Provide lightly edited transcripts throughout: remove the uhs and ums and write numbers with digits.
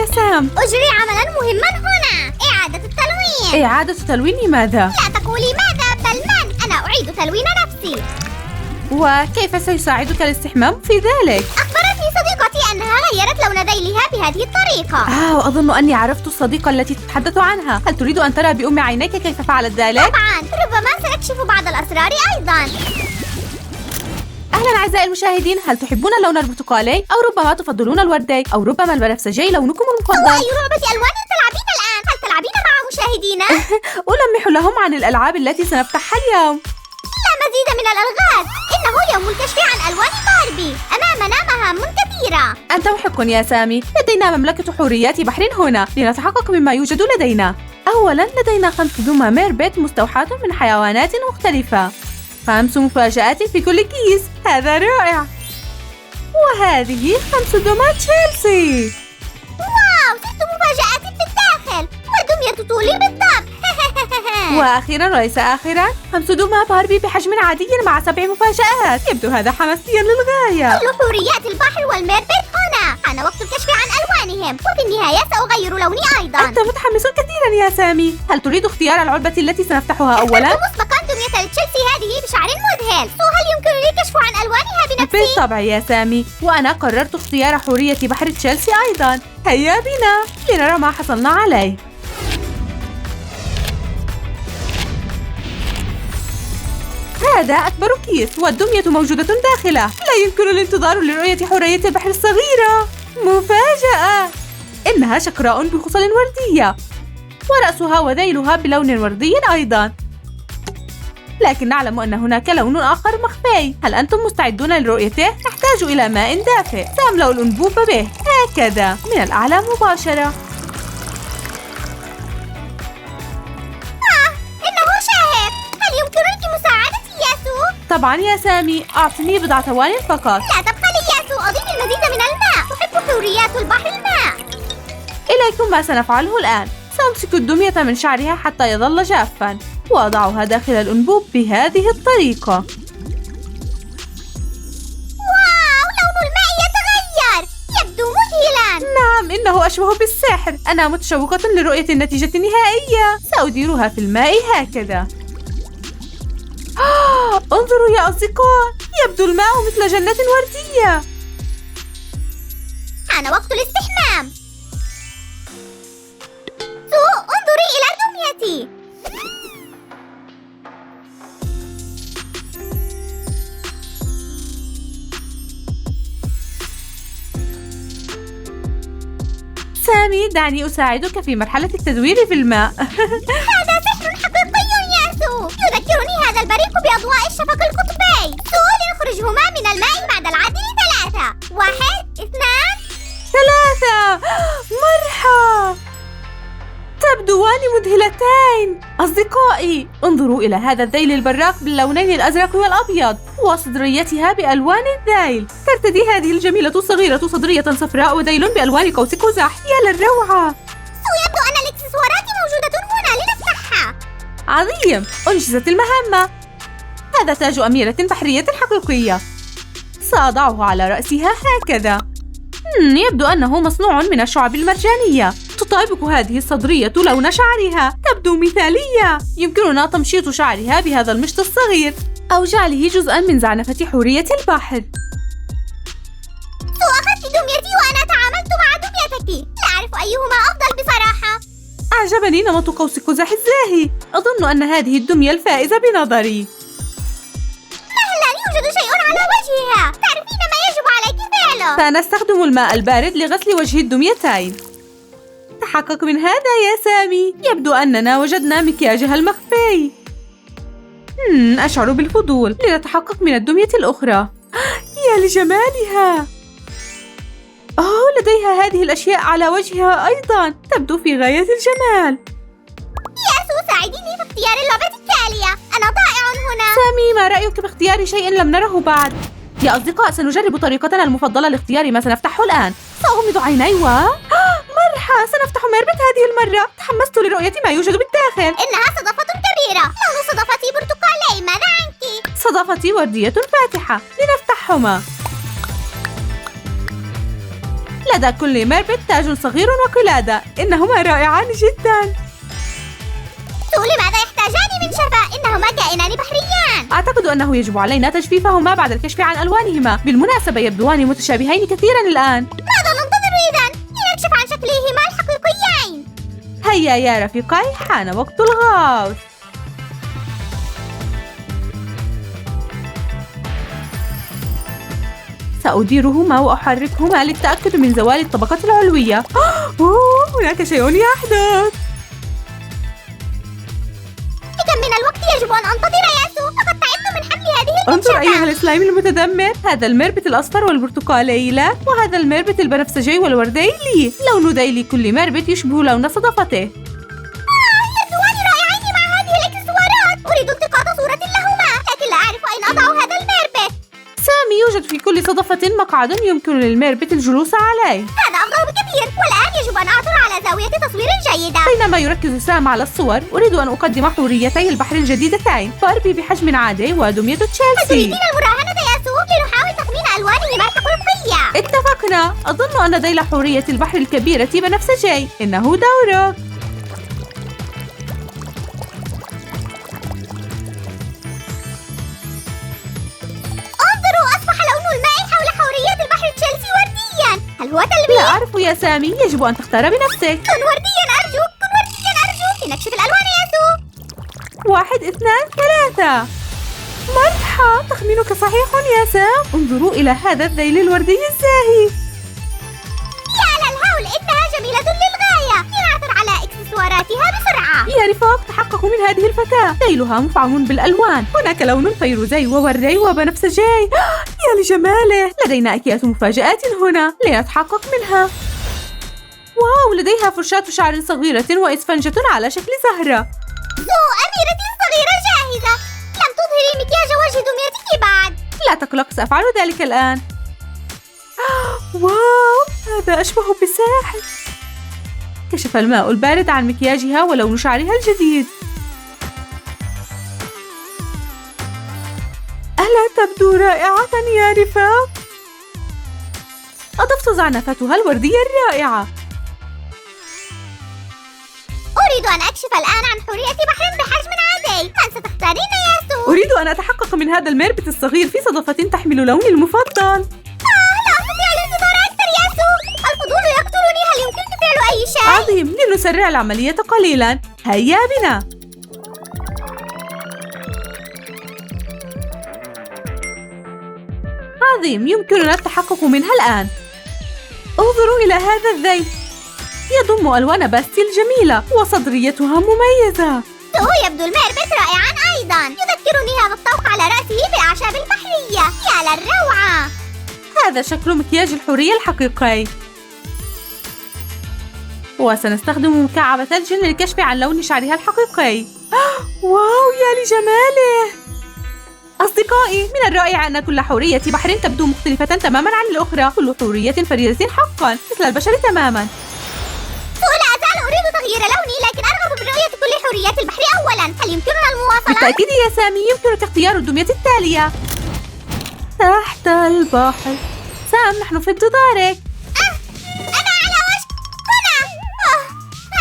يا سام. أجري عملاً مهماً هنا. إعادة التلوين. إعادة تلوين لماذا؟ لا تقولي ماذا بل من. أنا أعيد تلوين نفسي. وكيف سيساعدك الاستحمام في ذلك؟ أخبرتني صديقتي أنها غيرت لون ذيلها بهذه الطريقة. وأظن أني عرفت الصديقة التي تتحدث عنها. هل تريد أن ترى بأم عينيك كيف فعلت ذلك؟ طبعاً، ربما سنكشف بعض الأسرار أيضاً. أهلاً أعزائي المشاهدين، هل تحبون اللون البرتقالي؟ أو ربما تفضلون الوردي؟ أو ربما البنفسجي لونكم المفضل؟ أي لعبة ألوان تلعبين الآن؟ هل تلعبين مع مشاهدينا؟ ألمح لهم عن الألعاب التي سنفتحها اليوم. لا مزيد من الألغاز. إنه يوم الكشف عن ألوان باربي. أمامنا مهام كثيرة. أنت محق يا سامي. لدينا مملكة حوريات بحر هنا لنتحقق مما يوجد لدينا. أولاً لدينا 5 دمى بيت مستوحاة من حيوانات مختلفة. 5 مفاجآت في كل كيس. هذا رائع. وهذه 5 دمى تشيلسي. واو، 6 مفاجآت في الداخل. ودمية طولي بالضبط. وأخيراً وليس آخراً 5 دمى باربي بحجم عادي مع 7 مفاجآت. يبدو هذا حماسياً للغاية. كل حوريات البحر والميربيت هنا. حان وقت الكشف عن ألوانهم. وفي النهاية سأغير لوني أيضاً. أنت متحمس كثيراً يا سامي. هل تريد اختيار العلبة التي سنفتحها أولاً؟ مسبقاً دمية تشيلسي هذه بشعر مذهل. هل يمكنني الكشف عن ألوانها بنفسي؟ بالطبع يا سامي. وأنا قررت اختيار حورية بحر تشيلسي أيضاً. هيا بنا لنرى ما حصلنا عليه. هذا أكبر كيس والدمية موجودة داخله. لا يمكن الانتظار لرؤية حورية البحر الصغيرة. مفاجأة! إنها شقراء بخصل وردية ورأسها وذيلها بلون وردي أيضا. لكن نعلم أن هناك لون آخر مخفي. هل أنتم مستعدون لرؤيته؟ نحتاج إلى ماء دافئ. سأملأ الأنبوب به هكذا من الأعلى مباشرة. إنه شاهق. هل يمكنك مساعدتي ياسو؟ طبعا يا سامي، أعطني بضع ثوان فقط. لا تبخلي ياسو. أضيف المزيد من الماء. تحب حوريات البحر الماء. إليكم ما سنفعله الآن. سأمسك الدمية من شعرها حتى يظل جافا وأضعها داخل الأنبوب بهذه الطريقة. واو، لون الماء يتغير. يبدو مذهلا. نعم، إنه أشبه بالسحر. أنا متشوقة لرؤية النتيجة النهائية. سأديرها في الماء هكذا. انظروا يا أصدقاء، يبدو الماء مثل جنة وردية. حان وقت الاستحمام. انظري إلى دميتي. سامي، دعني أساعدك في مرحلة التدوير في الماء. هذا سحر حقيقي ياسو. يذكرني هذا البريق بأضواء الشفق القطبي. لنخرجهما من الماء بعد العد 3. 1 2 3. مرحى، تبدوان مذهلتين. أصدقائي، انظروا إلى هذا الذيل البراق باللونين الأزرق والأبيض وصدريتها بألوان الذيل. ترتدي هذه الجميلة الصغيرة صدرية صفراء وذيل بألوان قوس قزح. يا للروعة. يبدو أن الإكسسوارات موجودة هنا لنفتحها. عظيم، أنجزت المهمة. هذا تاج أميرة بحرية حقيقية. سأضعه على رأسها هكذا. يبدو أنه مصنوع من الشعب المرجانية. تطابق هذه الصدرية لون شعرها. تبدو مثالية. يمكننا تمشيط شعرها بهذا المشط الصغير أو جعله جزءاً من زعنفة حورية البحر. أخذت دميتي وأنا تعاملت مع دميتك. لا أعرف أيهما أفضل بصراحة. أعجبني نمط قوس قزح الزاهي. أظن أن هذه الدمية الفائزة بنظري. لا يوجد شيء على وجهها. تعرفين ما يجب عليك فعله. سنستخدم الماء البارد لغسل وجه الدميتين. تحقق من هذا يا سامي. يبدو أننا وجدنا مكياجها المخفي. أشعر بالفضول لنتحقق من الدمية الأخرى. يا لجمالها. لديها هذه الأشياء على وجهها أيضا. تبدو في غاية الجمال. ياسو، ساعديني في اختيار اللعبة التالية. أنا ضائع هنا. سامي، ما رأيك باختيار شيء لم نره بعد؟ يا أصدقاء، سنجرب طريقتنا المفضلة لاختيار ما سنفتحه الآن. سأغمض عيني مرحى، سنفتح ميربت هذه المرة. تحمست لرؤية ما يوجد بالداخل. إنها صدفة كبيرة. لون صدفتي برتقالي. ماذا عنك؟ صدفتي وردية فاتحة. لنفتحهما. لدى كل ميربت تاج صغير وقلادة، إنهما رائعان جدا. لماذا يحتاجان من شفاء؟ إنهما كائنان بحريان. أعتقد أنه يجب علينا تجفيفهما بعد الكشف عن ألوانهما. بالمناسبة يبدوان متشابهين كثيرا الآن. ماذا ننتظر إذن؟ لنكشف عن شكلهما الحقيقيين. هيا يا رفيقي، حان وقت الغوص. سأديرهما وأحركهما للتأكد من زوال الطبقة العلوية. هناك شيء يحدث. كم من الوقت يجب أن أنتظر ياسو؟ لقد تعبت من حمل هذه انظر المنشفة. أيها السلايم المتدمر، هذا المربت الأصفر والبرتقالي لك، وهذا المربت البنفسجي والوردي لي. لون ديل كل مربت يشبه لون صدفته. يبدوان رائعين مع هذه الإكسسوارات. أريد التقاط صورة لهما، لكن لا أعرف أين أضع هذا المربت. سامي، يوجد في كل صدفة مقعد يمكن للمربت الجلوس عليه. هذا أفضل بكثير، والآن يجب أن أعثر على زاوية تصوير جيدة. بينما يركز سام على الصور، أريد أن أقدم حوريتي البحر الجديدتين، باربي بحجم عادي ودمية هل تشيلسي. تريدين المراهنة ياسو؟ لنحاول تخمين ألوانهما الحقيقية. اتفقنا. أظن أن ذيل حورية البحر الكبيرة بنفسجي. إنه دورك. انظروا، أصبح لون الماء حول حورية البحر تشيلسي ورديا. هل هو تلميع؟ لا أعرف يا سامي، يجب أن تختار بنفسك. كن ورديا أرجوك، كن ورديا أرجوك، لنكشف الألوان ياسو. 1 2 3. مرحى، تخمينك صحيح يا سام. انظروا إلى هذا الذيل الوردي الزاهي. يا للهول، إنها جميلة للغاية. لنعثر على إكسسواراتها بسرعة. يا رفاق، تحققوا من هذه الفتاة. ذيلها مفعم بالألوان. هناك لون فيروزي ووردي وبنفسجي. يا لجماله. لدينا أكياس مفاجآت هنا، لنتحقق منها. واو، لديها فرشاة شعر صغيرة وإسفنجة على شكل زهرة. أميرتي الصغيرة جاهزة. لم تظهري مكياج وجه دميتك بعد. لا تقلق، سأفعل ذلك الآن. واو، هذا أشبه بساحر. كشف الماء البارد عن مكياجها ولون شعرها الجديد. ألا تبدو رائعة يا رفاق؟ أضفت زعنفتها الوردية الرائعة. أريد أن أكشف الآن عن حورية بحر بحجم عادي. من ستختارين ياسو؟ أريد أن أتحقق من هذا المربت الصغير في صدفة تحمل لوني المفضل. لا أستطيع الانتظار أكثر ياسو. الفضول يقتلني. هل يمكنك فعل أي شيء؟ عظيم، لنسرع العملية قليلا. هيا بنا. عظيم، يمكننا التحقق منها الآن. انظروا إلى هذا الذيل، يضم ألوان باستيل جميلة وصدريتها مميزة. يبدو المربت رائعا أيضا. يذكرني هذا الطوق على رأسه بالأعشاب البحرية. يا للروعة. هذا شكل مكياج الحورية الحقيقي. وسنستخدم مكعب ثلج للكشف عن لون شعرها الحقيقي. واو، يا لجماله. أصدقائي، من الرائع أن كل حورية بحر تبدو مختلفة تماما عن الأخرى. كل حورية فريدة حقا، مثل البشر تماما. لا أزال أريد تغيير لوني، لكن أرغب برؤية كل حوريات البحر أولا. هل يمكننا المواصلة؟ بالتأكيد يا سامي، يمكنك اختيار الدمية التالية. تحت البحر. سام، نحن في انتظارك. أنا على وشك. هنا.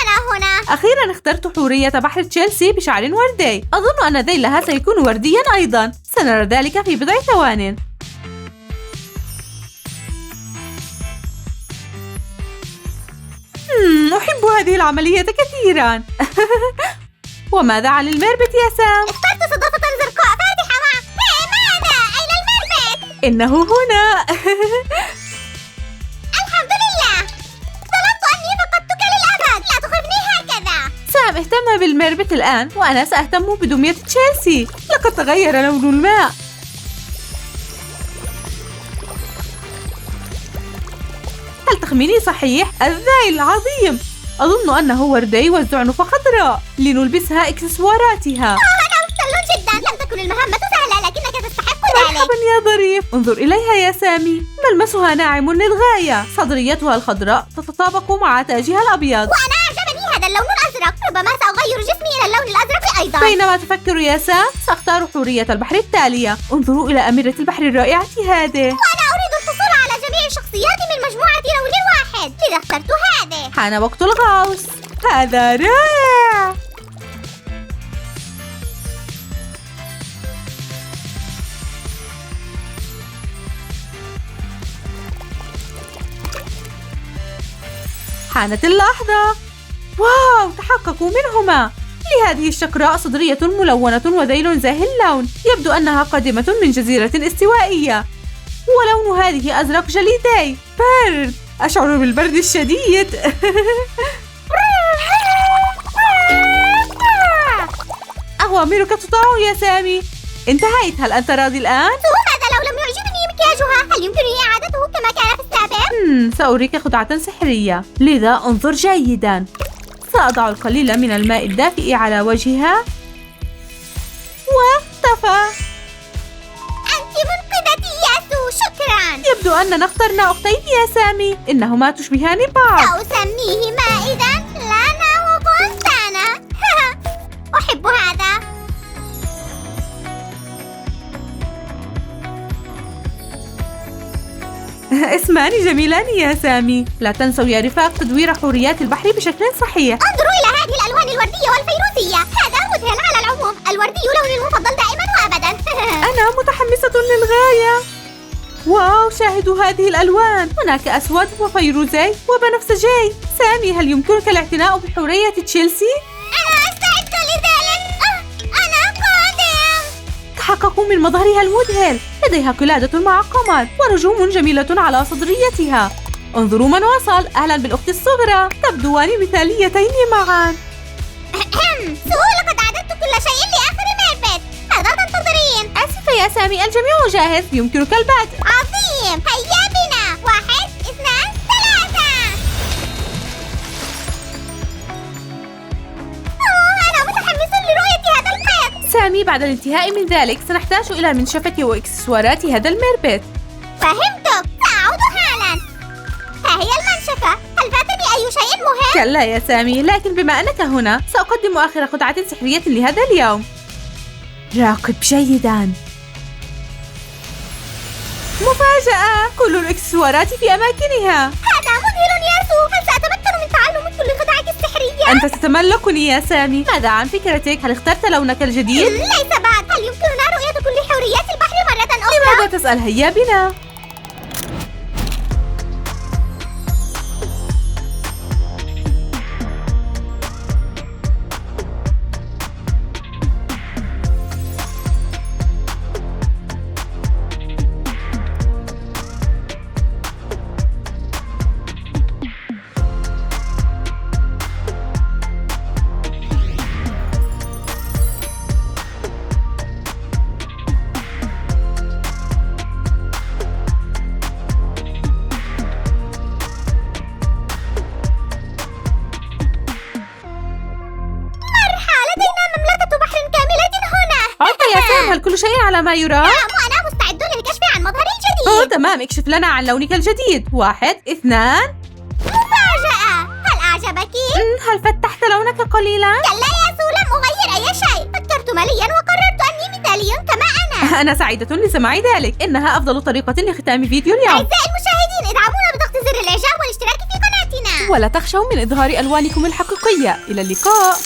أنا هنا. أخيرا اخترت حورية بحر تشيلسي بشعر وردي. أظن أن ذيلها سيكون ورديا أيضا. سنرى ذلك في بضع ثوان. أحب هذه العملية كثيرا. وماذا عن المربت يا سام؟ اخترت صدفة زرقاء فاتحة مع ماذا؟ أين المربت؟ إنه هنا. الحمد لله. ظننت أني فقدتك للأبد. لا تخفني هكذا. سام اهتم بالمربت الآن، وأنا سأهتم بدمية تشيلسي. لقد تغير لون الماء. هل تخميني صحيح؟ الذيل عظيم. أظن أنه وردي والزعنف خضراء. لنلبسها إكسسواراتها. أنا مبتل جدا. لم تكن المهمة سهلة، لكنك تستحق ذلك. مرحبا يا ظريف. انظر إليها يا سامي، ملمسها ناعم للغاية. صدريتها الخضراء تتطابق مع تاجها الأبيض. وأنا أعجبني هذا اللون الأزرق. ربما سأغير جسمي إلى اللون الأزرق أيضا. بينما تفكر يا سام، سأختار حورية البحر التالية. انظروا إلى أميرة البحر الرائعة هذه. وأنا أريد الحصول على جميع الشخصيات من مجموعة لون واحد. إذا اخترت هذه. حان وقت الغوص. هذا رائع. حانت اللحظة. واو، تحققوا منهما. لهذه الشقراء صدرية ملونة وذيل زاهي اللون، يبدو أنها قادمة من جزيرة استوائية، ولون هذه أزرق جليدي. برد، أشعر بالبرد الشديد. أوامرك تطاع يا سامي. انتهيت، هل أنت راضي الآن؟ ماذا لو لم يعجبني مكياجها؟ هل يمكنني إعادته كما كان في السابق؟ سأريك خدعة سحرية، لذا انظر جيدا. سأضع القليل من الماء الدافئ على وجهها واختفى. أنت منقذتي ياسو، شكرا. يبدو أننا اخترنا أختين يا سامي، إنهما تشبهان بعض. سأسميهما إذا لانا وفونتانا. أحب هذا. اسمان جميلان يا سامي. لا تنسوا يا رفاق تدوير حوريات البحر بشكل صحيح. انظروا إلى هذه الألوان الوردية والفيروزية. هذا مذهل على العموم. الوردي لوني المفضل دائما وأبدا. أنا متحمسة للغاية. واو، شاهدوا هذه الألوان. هناك أسود وفيروزي وبنفسجي. سامي، هل يمكنك الاعتناء بحورية تشيلسي؟ أنا أستعد لذلك. أنا قادم. تحققوا من مظهرها المذهل. لديها قلادة مع قمر ونجوم جميلة على صدريتها. انظروا من وصل. أهلا بالأخت الصغرى، تبدوان مثاليتين معا. لقد أعددت كل شيء لآخر ميربت. ماذا تنتظرين؟ آسفة يا سامي، الجميع جاهز، يمكنك البدء. عظيم، هيا بنا. 1 2 3. أنا متحمس لرؤية هذا القيد. سامي، بعد الانتهاء من ذلك سنحتاج إلى المنشفة وإكسسوارات هذا الميربت. فهمتك، سأعود حالا. ها هي المنشفة. هل فاتني أي شيء مهم؟ كلا يا سامي، لكن بما أنك هنا سأقدم آخر خدعة سحرية لهذا اليوم. راقب جيدا. مفاجأة، كل الإكسسوارات في أماكنها. هذا مذهل ياسو. هل سأتمكن من تعلم كل الخدعة السحرية؟ أنت ستتملكني يا سامي. ماذا عن فكرتك؟ هل اخترت لونك الجديد؟ ليس بعد. هل يمكننا رؤية كل حوريات البحر مرة أخرى؟ لماذا تسأل؟ هيا بنا. هل كل شيء على ما يرام؟ نعم، وأنا مستعد للكشف عن مظهري الجديد. تمام، اكشف لنا عن لونك الجديد. 1 2. مفاجأة. هل أعجبك؟ هل فتحت لونك قليلا؟ كلا ياسو، لم أغير أي شيء. فكرت مليا وقررت أني مثالي كما أنا. أنا سعيدة لسماع ذلك. إنها أفضل طريقة لختام فيديو اليوم. أعزائي المشاهدين، ادعمونا بضغط زر الإعجاب والاشتراك في قناتنا. ولا تخشوا من إظهار ألوانكم الحقيقية. إلى اللقاء.